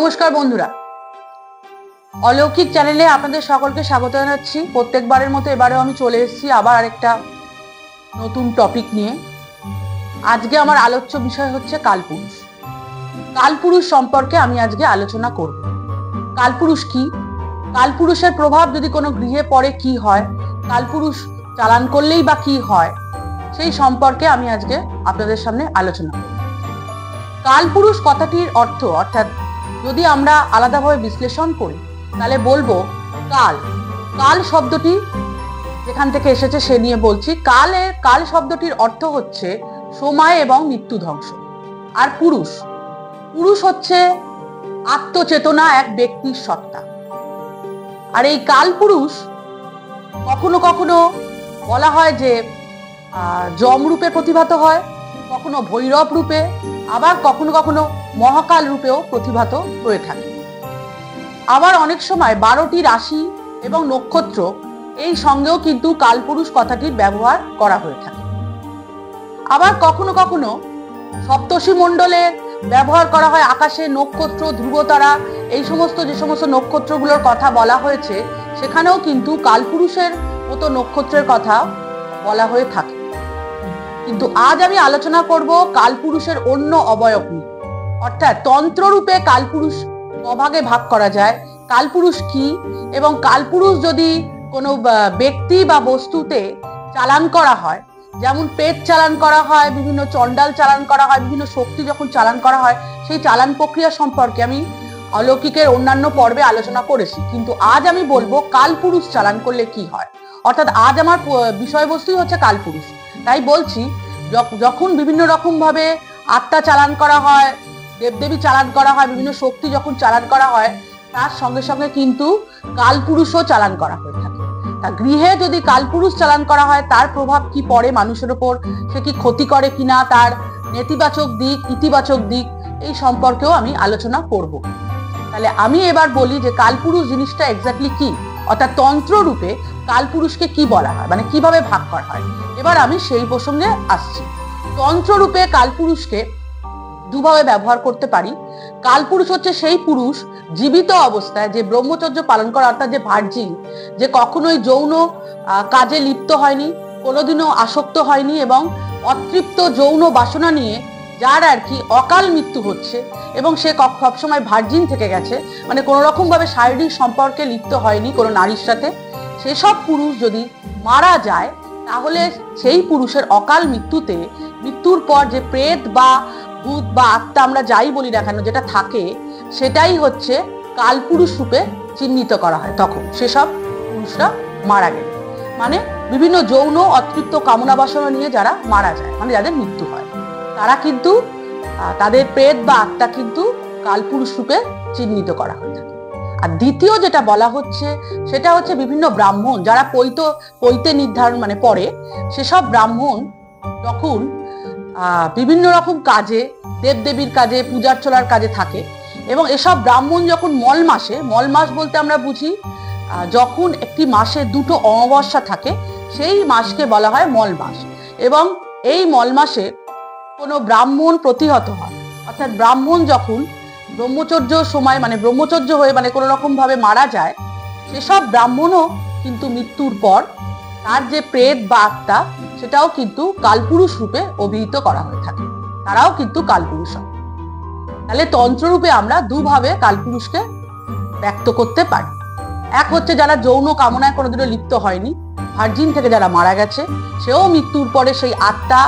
নমস্কার বন্ধুরা, অলৌকিক চ্যানেলে আপনাদের সকলকে স্বাগত জানাচ্ছি। প্রত্যেকবারের মতো এবারেও আমি চলে এসেছি আবার আরেকটা নতুন টপিক নিয়ে। আজকে আমার আলোচ্য বিষয় হচ্ছে কালপুরুষ। কালপুরুষ সম্পর্কে আমি আজকে আলোচনা করব। কালপুরুষ কি, কালপুরুষের প্রভাব যদি কোনো গৃহে পড়ে কি হয়, কালপুরুষ চালান করলেই বা কি হয়, সেই সম্পর্কে আমি আজকে আপনাদের সামনে আলোচনা করব। কালপুরুষ কথাটির অর্থ, অর্থাৎ যদি আমরা আলাদাভাবে বিশ্লেষণ করি তাহলে বলবো কাল। কাল শব্দটি যেখান থেকে এসেছে সে নিয়ে বলছি। কাল শব্দটির অর্থ হচ্ছে সময় এবং মৃত্যু ধ্বংস। আর পুরুষ, পুরুষ হচ্ছে আত্মচেতনা, এক ব্যক্তির সত্তা। আর এই কালপুরুষ কখনো কখনো বলা হয় যে যম রূপে প্রতিভাত হয়, কখনো ভৈরব রূপে, আবার কখনো কখনো মহাকাল রূপেও প্রতিভাত হয়ে থাকে। আবার অনেক সময় 12টি রাশি এবং নক্ষত্র এই সঙ্গেও কিন্তু কালপুরুষ কথাটির ব্যবহার করা হয়ে থাকে। আবার কখনো কখনো সপ্তর্ষি মণ্ডলে ব্যবহার করা হয়। আকাশে নক্ষত্র, ধ্রুবতারা, এই সমস্ত যে সমস্ত নক্ষত্রগুলোর কথা বলা হয়েছে সেখানেও কিন্তু কালপুরুষের মতো নক্ষত্রের কথা বলা হয়ে থাকে। কিন্তু আজ আমি আলোচনা করব কালপুরুষের অন্য অবয়ব নিয়ে, অর্থাৎ তন্ত্ররূপে কালপুরুষ কভাগে ভাগ করা যায়, কালপুরুষ কি, এবং কালপুরুষ যদি কোনো ব্যক্তি বা বস্তুতে চালান করা হয়, যেমন পেট চালান করা হয়, বিভিন্ন চণ্ডাল চালান করা হয়, বিভিন্ন শক্তি যখন চালান করা হয়, সেই চালান প্রক্রিয়া সম্পর্কে আমি অলৌকিকের অন্যান্য পর্বে আলোচনা করেছি। কিন্তু আজ আমি বলবো কালপুরুষ চালান করলে কি হয়, অর্থাৎ আজ আমার বিষয়বস্তুই হচ্ছে কালপুরুষ। তাই বলছি, যখন বিভিন্ন রকম ভাবে আত্মা চালান করা হয়, দেবদেবী চালান করা হয়, বিভিন্ন শক্তি যখন চালান করা হয়, তার সঙ্গে সঙ্গে কিন্তু কালপুরুষও চালান করা হয়ে থাকে। তা গৃহে যদি কালপুরুষ চালান করা হয় তার প্রভাব কি পড়ে মানুষের ওপর, সে কি ক্ষতি করে কিনা, তার নেতিবাচক দিক, ইতিবাচক দিক, এই সম্পর্কেও আমি আলোচনা করব। তাহলে আমি এবার বলি যে কালপুরুষ জিনিসটা এক্স্যাক্টলি কি, অর্থাৎ তন্ত্র রূপে কালপুরুষকে কি বলা হয়, মানে কিভাবে ভাগ করা হয়। এবার আমি সেই প্রসঙ্গে আসছি। তন্ত্র রূপে কালপুরুষকে দুভাবে ব্যবহার করতে পারি। কালপুরুষ হচ্ছে সেই পুরুষ জীবিত অবস্থায় যে ব্রহ্মচর্য পালন করা, অর্থাৎ যে ভার্জিন, যে কখনোই যৌন কাজে লিপ্ত হয়নি, কোনোদিনও আসক্ত হয়নি, এবং অতৃপ্ত যৌন বাসনা নিয়ে যার আর কি অকাল মৃত্যু হচ্ছে, এবং সে সবসময় ভার্জিন থেকে গেছে, মানে কোনো রকম ভাবে শারীরিক সম্পর্কে লিপ্ত হয়নি কোনো নারীর সাথে, সেসব পুরুষ যদি মারা যায় তাহলে সেই পুরুষের অকাল মৃত্যুতে, মৃত্যুর পর যে প্রেত বা ভূত বা আত্মা আমরা যাই বলি না কেন যেটা থাকে, সেটাই হচ্ছে কালপুরুষ রূপে চিহ্নিত করা হয়। তখন সেসব পুরুষরা মারা গেলে, মানে বিভিন্ন যৌন অতৃপ্ত কামনা বাসনা নিয়ে যারা মারা যায়, মানে যাদের মৃত্যু হয়, তারা কিন্তু তাদের প্রেত বা আত্মা কিন্তু কালপুরুষ রূপে চিহ্নিত করা হয়ে থাকে। আর দ্বিতীয় যেটা বলা হচ্ছে সেটা হচ্ছে বিভিন্ন ব্রাহ্মণ যারা পৈতে নির্ধারণ মানে পড়ে, সেসব ব্রাহ্মণ যখন বিভিন্ন রকম কাজে, দেবদেবীর কাজে, পূজার্চনার কাজে থাকে, এবং এসব ব্রাহ্মণ যখন মল মাস বলতে আমরা বুঝি যখন একটি মাসে দুটো অমাবস্যা থাকে, সেই মাসকে বলা হয় মল মাস। এবং এই মল মাসে কোনো ব্রাহ্মণ প্রতিহত হয়, অর্থাৎ ব্রাহ্মণ যখন ব্রহ্মচর্য সময়, মানে ব্রহ্মচর্য হয়ে মানে কোনো রকম ভাবে মারা যায়, সেসব ব্রাহ্মণও কিন্তু মৃত্যুর পর তার যে প্রেত বা আত্মা সেটাও কিন্তু কালপুরুষ রূপে অভিহিত করা হয়ে থাকে, তারাও কিন্তু কালপুরুষ হয়। তাহলে তন্ত্ররূপে আমরা দুভাবে কালপুরুষকে ব্যক্ত করতে পারি। এক হচ্ছে যারা যৌন কামনায় কোনোদিনও লিপ্ত হয়নি, ভার্জিন থেকে যারা মারা গেছে, সেও মৃত্যুর পরে সেই আত্মা,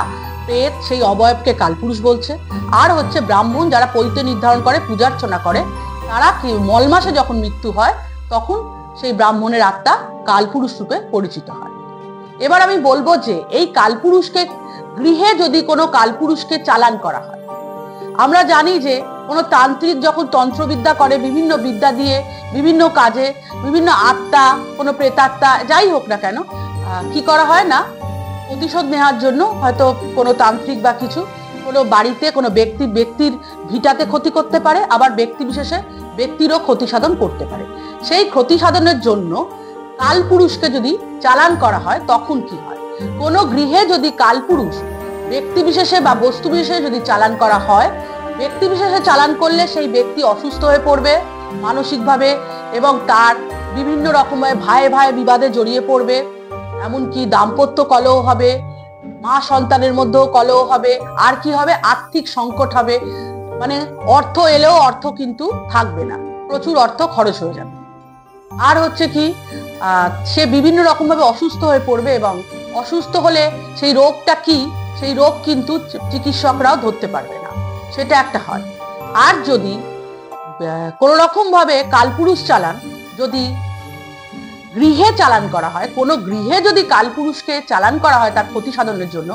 প্রেত, সেই অবয়বকে কালপুরুষ বলছে। আর হচ্ছে ব্রাহ্মণ যারা পৈতে নির্ধারণ করে, পূজার্চনা করে, তারা কি মল মাসে যখন মৃত্যু হয় তখন সেই ব্রাহ্মণের আত্মা কালপুরুষ রূপে পরিচিত হয়। এবার আমি বলবো যে এই কালপুরুষকে, গৃহে যদি কোনো কালপুরুষকে চালান করা হয়, আমরা জানি যে কোনো তান্ত্রিক যখন তন্ত্রবিদ্যা করে, বিভিন্ন বিদ্যা দিয়ে বিভিন্ন কাজে, বিভিন্ন আত্মা, কোনো প্রেতাত্মা যাই হোক না কেন, কি করা হয় না, প্রতিশোধ নেওয়ার জন্য হয়তো কোনো তান্ত্রিক বা কিছু কোনো বাড়িতে কোনো ব্যক্তির ভিটাতে ক্ষতি করতে পারে, আবার ব্যক্তি বিশেষে ব্যক্তিরও ক্ষতি সাধন করতে পারে। সেই ক্ষতি সাধনের জন্য কালপুরুষকে যদি চালান করা হয় তখন কি হয়, কোনো গৃহে যদি কালপুরুষ ব্যক্তি বিশেষে বা বস্তু বিশেষে যদি চালান করা হয় ব্যক্তি বিশেষে চালান করলে সেই ব্যক্তি অসুস্থ হয়ে পড়বে মানসিকভাবে, এবং তার বিভিন্ন রকমের ভাই ভাই বিবাদে জড়িয়ে পড়বে। এমনকি দাম্পত্য কলহ হবে, মা সন্তানের মধ্যেও কলহ হবে, আর কি হবে, আর্থিক সংকট হবে। মানে অর্থ এলেও অর্থ কিন্তু থাকবে না, প্রচুর অর্থ খরচ হয়ে যাবে। আর হচ্ছে কি, সে বিভিন্ন রকম ভাবে অসুস্থ হয়ে পড়বে, এবং অসুস্থ হলে সেই রোগটা কি, সেই রোগ কিন্তু চিকিৎসকরাও ধরতে পারবে না, সেটা একটা হয়। আর যদি কোনো রকম ভাবে কালপুরুষ চালান যদি গৃহে চালান করা হয়, কোনো গৃহে যদি কালপুরুষকে চালান করা হয় তার ক্ষতি সাধনের জন্য,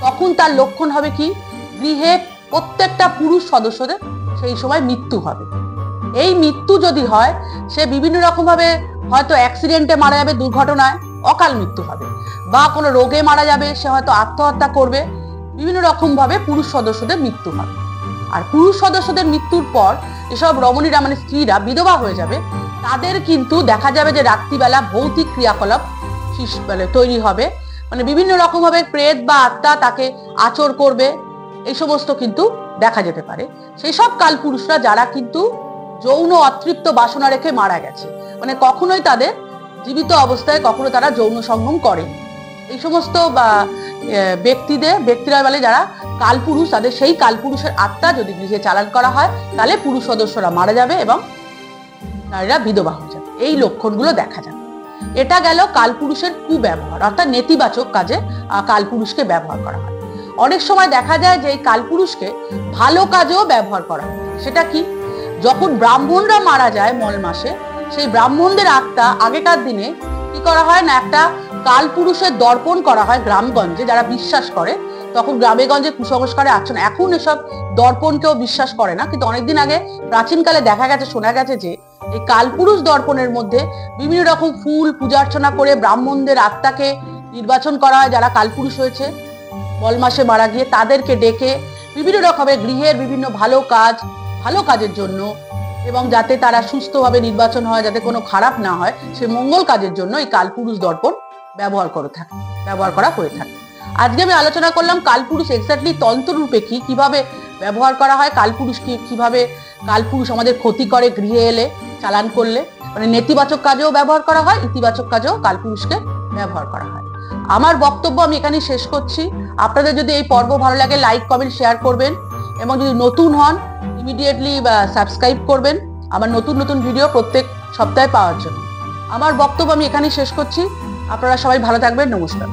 তখন তার লক্ষণ হবে কি, গৃহে প্রত্যেকটা পুরুষ সদস্যদের সেই সময় মৃত্যু হবে। এই মৃত্যু যদি হয়, সে বিভিন্ন রকম ভাবে হয়তো অ্যাক্সিডেন্টে মারা যাবে, দুর্ঘটনায় অকাল মৃত্যু হবে, বা কোনো রোগে মারা যাবে, সে হয়তো আত্মহত্যা করবে, বিভিন্ন রকম ভাবে পুরুষ সদস্যদের মৃত্যু হবে। আর পুরুষ সদস্যদের মৃত্যুর পর এসব রমণীরা মানে স্ত্রীরা বিধবা হয়ে যাবে, তাদের কিন্তু দেখা যাবে যে রাত্রিবেলা ভৌতিক ক্রিয়াকলাপ তৈরি হবে, মানে বিভিন্ন রকম ভাবে প্রেত বা আত্মা তাকে আচর করবে, এই সমস্ত কিন্তু দেখা যেতে পারে। সেই সব কালপুরুষরা যারা কিন্তু যৌন অতৃপ্ত বাসনা রেখে মারা গেছে, মানে কখনোই তাদের জীবিত অবস্থায় কখনো তারা যৌন সঙ্গম করে, এই সমস্ত ব্যক্তিরা বলে যারা কালপুরুষ, তাদের সেই কালপুরুষের আত্মা যদি গৃহে চালান করা হয়, তাহলে পুরুষ সদস্যরা মারা যাবে এবং নারীরা বিধবা হয়ে যাবে। এই লক্ষণগুলো দেখা যাবে। এটা গেল কালপুরুষের কুব্যবহার, অর্থাৎ নেতিবাচক কাজে কালপুরুষকে ব্যবহার করা হয়। অনেক সময় দেখা যায় যে এই কালপুরুষকে ভালো কাজেও ব্যবহার করা হয়। সেটা কি, যখন ব্রাহ্মণরা মারা যায় মল মাসে, সেই ব্রাহ্মণদের আত্মা আগেকার দিনে কি করা হয় না, একটা কালপুরুষের দর্পণ করা হয় গ্রামগঞ্জে, যারা বিশ্বাস করে, তখন গ্রামে গঞ্জে কুসংস্কারে আচ্ছন্ন। এখন এসব দর্পণ কেউ বিশ্বাস করে না, কিন্তু অনেকদিন আগে প্রাচীনকালে দেখা গেছে, শোনা গেছে যে এই কালপুরুষ দর্পণের মধ্যে বিভিন্ন রকম ফুল পূজা অর্চনা করে ব্রাহ্মণদের আত্মাকে নির্বাচন করা হয়, যারা কালপুরুষ হয়েছে মল মাসে মারা গিয়ে, তাদেরকে ডেকে বিভিন্ন রকমের গৃহের বিভিন্ন ভালো কাজের জন্য, এবং যাতে তারা সুস্থভাবে নির্বাচন হয়, যাতে কোনো খারাপ না হয়, সে মঙ্গল কাজের জন্য এই কালপুরুষ দর্পণ ব্যবহার করা হয়ে থাকে। আজকে আমি আলোচনা করলাম কালপুরুষ এক্স্যাক্টলি তন্ত্ররূপে কি, কিভাবে ব্যবহার করা হয়, কালপুরুষ কিভাবে কালপুরুষ আমাদের ক্ষতি করে গৃহে এলে চালান করলে, মানে নেতিবাচক কাজেও ব্যবহার করা হয়, ইতিবাচক কাজেও কালপুরুষকে ব্যবহার করা হয়। আমার বক্তব্য আমি এখানেই শেষ করছি। আপনাদের যদি এই পর্ব ভালো লাগে, লাইক কমেন্ট শেয়ার করবেন, এবং যদি নতুন হন ইমিডিয়েটলি সাবস্ক্রাইব করবেন আমার নতুন নতুন ভিডিও প্রত্যেক সপ্তাহে পাওয়ার জন্য। আমার বক্তব্য আমি এখানেই শেষ করছি। আপনারা সবাই ভালো থাকবেন। নমস্কার।